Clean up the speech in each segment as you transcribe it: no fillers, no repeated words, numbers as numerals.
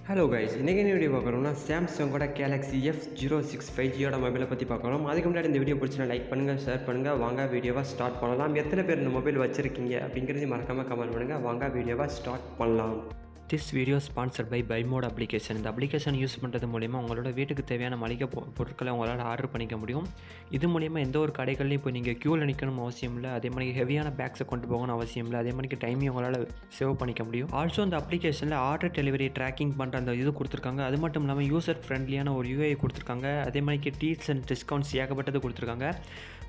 Hello guys, இன்றைக்கி என்ன video பார்க்குறோம்னா சாம்சங்கோட Galaxy F06 5Gயோட மொபைலை பற்றி பார்க்குறோம். அதுக்கு முன்னாடி இந்த வீடியோ பிடிச்சினா லைக் பண்ணுங்கள், ஷேர் பண்ணுங்கள். வாங்க வீடியோவை ஸ்டார்ட் பண்ணலாம். எத்தனை பேர் இந்த மொபைல் வச்சுருக்கீங்க அப்படிங்கிறதையும் மறக்காமல் கமெண்ட் பண்ணுங்கள். வாங்க வீடியோவை ஸ்டார்ட் பண்ணலாம். திஸ் வீடியோ ஸ்பான்சர்ட் பை பைமோட் அப்ளிகேஷன். இந்த அப்ளிகேஷன் யூஸ் பண்ணுறது மூலிமா உங்களோட வீட்டுக்கு தேவையான மளிகை பொருட்களை உங்களால் ஆர்டர் பண்ணிக்க முடியும். இது மூலிமா எந்த ஒரு கடைகள்லையும் இப்போ நீங்கள் க்யூவில் நிற்கணும் அவசியம் இல்லை. அதே மாதிரி ஹெவியான பேக்ஸை கொண்டு போகணும் அவசியம் இல்லை. அதே மாதிரி டைமையும் உங்களால் சேவ் பண்ணிக்க முடியும். ஆல்சோ இந்த அப்ளிகேஷனில் ஆர்டர் டெலிவரி ட்ராக்கிங் பண்ணுற அந்த இது கொடுத்துருக்காங்க. அது மட்டும் இல்லாமல் யூசர் ஃப்ரெண்ட்லியான ஒரு யூஐ கொடுத்துருக்காங்க. அதே மாதிரி டீல்ஸ் அண்ட் டிஸ்கவுண்ட்ஸ் ஏகப்பட்டது கொடுத்துருக்காங்க.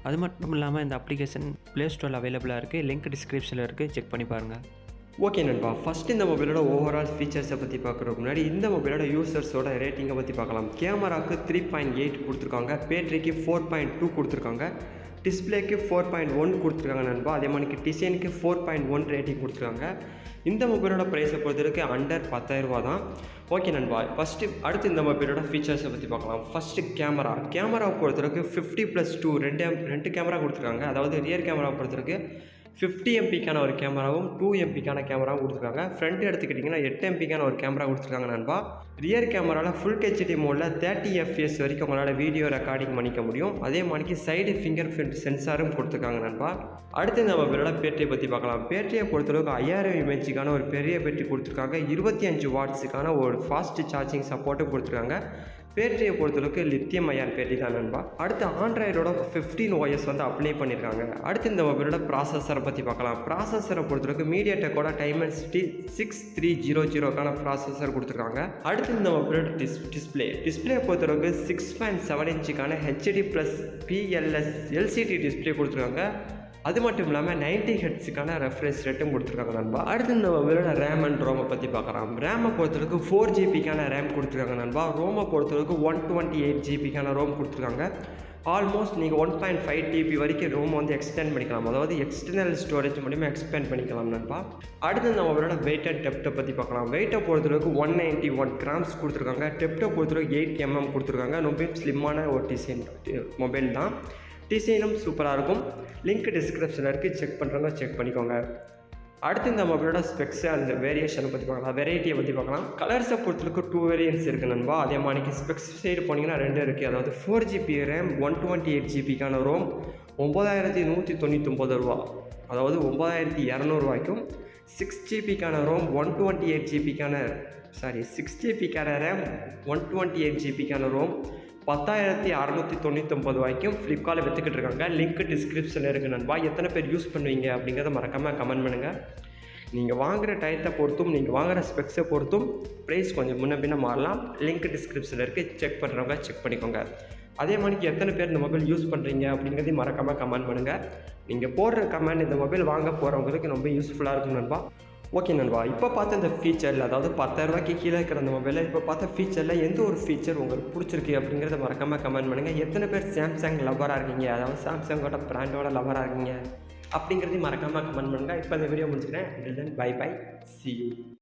அது மட்டும் இல்லாமல் இந்த அப்ளிகேஷன் ப்ளே ஸ்டோரில் அவைலபிளாக இருக்குது. லிங்க் டிஸ்கிரிப்ஷனில் இருக்குது, செக் பண்ணி பாருங்கள். ஓகே நண்பா, ஃபஸ்ட் இந்த மொபைலோட ஓவரால் ஃபீச்சர்ஸை பற்றி பார்க்குறதுக்கு முன்னாடி இந்த மொபைலோட யூசர்ஸோட ரேட்டிங்கை பற்றி பார்க்கலாம். கேமராவுக்கு 3.8 கொடுத்துருக்காங்க, பேட்டரிக்கு 4.2 கொடுத்துருக்காங்க, டிஸ்பிளேக்கு 4.1 கொடுத்துருக்காங்க நண்பா. அதே மாதிரி டிசைனுக்கு 4.1 ரேட்டிங் கொடுத்துருக்காங்க. இந்த மொபைலோட ப்ரைஸை பொறுத்தவரைக்கும் அண்டர் 10,000 தான். ஓகே நண்பா, அடுத்து இந்த மொபைலோட ஃபீச்சர்ஸை பற்றி பார்க்கலாம். ஃபஸ்ட்டு கேமராவை பொறுத்தவரைக்கும் 50+2 ரெண்டு கேமரா கொடுத்துருக்காங்க. அதாவது ரியர் கேமராவை பொறுத்தவரைக்கும் 50 எம்பிக்கான ஒரு கேமராவும் 2 எம்பிக்கான கேமராவும் கொடுத்துருக்காங்க. ஃப்ரண்ட் எடுத்துக்கிட்டிங்கன்னா 8 எம்பிக்கான ஒரு கேமரா கொடுத்துருக்காங்க நண்பா. ரியர் கேமராவில் ஃபுல் ஹெச்டி மோடில் 30 FPS வரைக்கும் உங்களால் வீடியோ ரெக்கார்டிங் பண்ணிக்க முடியும். அதே மாதிரி சைடு ஃபிங்கர் பிரிண்ட் சென்சாரும் கொடுத்துருக்காங்க நண்பா. அடுத்து இந்த மொபைலோட பேட்டரியை பற்றி பார்க்கலாம். பேட்டரியை பொறுத்தளவுக்கு 5000 mAhக்கான ஒரு பெரிய பேட்டரி கொடுத்துருக்காங்க. 25 வாட்ஸுக்கான ஒரு ஃபாஸ்ட் சார்ஜிங் சப்போர்ட்டும் கொடுத்துருக்காங்க. பேட்டரியை பொறுத்தளவுக்கு லித்தியம் அயான் பேட்டரி தான் நண்பா. அடுத்து ஆண்ட்ராய்டோட 15 OS வந்து அப்ளை பண்ணியிருக்காங்க. அடுத்து இந்த மொபைலோட ப்ராசஸரை பற்றி பார்க்கலாம். ப்ராசஸரை பொறுத்தளவுக்கு மீடியாடெக்கோட டைமென்சிட்டி 6300க்கான ப்ராசஸர் கொடுத்துருக்காங்க. அடுத்து இந்த மொபைலோட டிஸ்பிளே பொறுத்தளவுக்கு 6.7 இன்ச்சுக்கான HD+PLS LCD டிஸ்பிளே கொடுத்துருக்காங்க. அது மட்டும் இல்லாமல் 90 Hzக்கான ரெஃப்ரெஷ் ரேட்டும் கொடுத்துருக்காங்க நண்பா. அடுத்து இந்த மொபைலோட ரேம் அண்ட் ரோமை பற்றி பார்க்கலாம். ரேமை பொறுத்தளவுக்கு 4 GBக்கான ரேம் கொடுத்துருக்காங்க நண்பா. ரோமை பொறுத்தளவுக்கு 128 GBக்கான ரோம் கொடுத்துருக்காங்க. ஆல்மோஸ்ட் நீங்கள் 1.5 TB வரைக்கும் ரோம் வந்து எக்ஸ்டெண்ட் பண்ணிக்கலாம். அதாவது எக்ஸ்டர்னல் ஸ்டோரேஜ் மூலிமா எக்ஸ்பேண்ட் பண்ணிக்கலாம் நண்பா. அடுத்து இந்த மொபைலோட வெயிட் அண்ட் டெப்த்தை பற்றி பார்க்கலாம். வெயிட்டை பொறுத்தளவுக்கு 191 கிராம்ஸ் கொடுத்துருக்காங்க. டெப்த்தை பொறுத்தளவுக்கு 8 mm கொடுத்துருக்காங்க. ரொம்ப ஸ்லிம்மான ஒரு டிசைன் மொபைல் தான். டிசைனும் சூப்பராக இருக்கும். லிங்க் டிஸ்கிரிப்ஷனில் இருக்குது, செக் பண்ணுறவங்க செக் பண்ணிக்கோங்க. அடுத்து இந்த மொபைலோட ஸ்பெக்ஸை அந்த வேரியேஷனை பற்றி பார்க்கலாம். வெரைட்டியை பற்றி பார்க்கலாம். கலர்ஸை பொறுத்தளவுக்கு 2 வேரியன்ட்ஸ் இருக்குது நண்பா. அதே மாதிரி ஸ்பெக்ஸ் சைடு போனீங்கன்னா 2 இருக்குது. அதாவது 4 GB ரேம் 128 GBக்கான ரோம் 9199 ரூபா, அதாவது 9200 ரூபாய்க்கும். 6 GBக்கான ரோம் 128 GBக்கான 6 GBக்கான ரேம் 128 GBக்கான ரோம் 10,699 ரூபாய்க்கும் ஃப்ளிப்கார்ட்டில் விற்றுக்கிட்டு இருக்காங்க. லிங்க் டிஸ்கிரிப்ஷனில் இருக்குது நண்பா. எத்தனை பேர் யூஸ் பண்ணுவீங்க அப்படிங்கிறத மறக்காமல் கமெண்ட் பண்ணுங்கள். நீங்கள் வாங்குகிற டயத்தை பொறுத்தும் நீங்கள் வாங்குகிற ஸ்பெக்ஸை பொறுத்தும் ப்ரைஸ் கொஞ்சம் முன்ன பின்ன மாறலாம். லிங்க் டிஸ்கிரிப்ஷனில் இருக்குது, செக் பண்ணுறவங்க செக் பண்ணிக்கோங்க. அதே மாதிரி எத்தனை பேர் இந்த மொபைல் யூஸ் பண்ணுறீங்க அப்படிங்கிறதையும் மறக்காமல் கமெண்ட் பண்ணுங்கள். நீங்கள் போடுற கமெண்ட் இந்த மொபைல் வாங்க போகிறவங்களுக்கு ரொம்ப யூஸ்ஃபுல்லாக இருக்கும் நண்பா. ஓகே நண்பா, இப்போ பார்த்த இந்த ஃபீச்சரில், அதாவது 10,000 ரூபாய்க்கு கீழே இருக்கிற அந்த மொபைலில் இப்போ பார்த்த ஃபீச்சரில் எந்த ஒரு ஃபீச்சர் உங்களுக்கு பிடிச்சிருக்கு அப்படிங்கிறத மறக்காமல் கமெண்ட் பண்ணுங்கள். எத்தனை பேர் சாம்சங் லவராக இருக்கீங்க, அதாவது சாம்சங்கோட பிராண்டோட லவராக இருக்கீங்க அப்படிங்கிறதையும் மறக்காமல் கமெண்ட் பண்ணுங்கள். இப்போ இந்த வீடியோ முடிச்சுக்கிறேன். Bye bye, see you.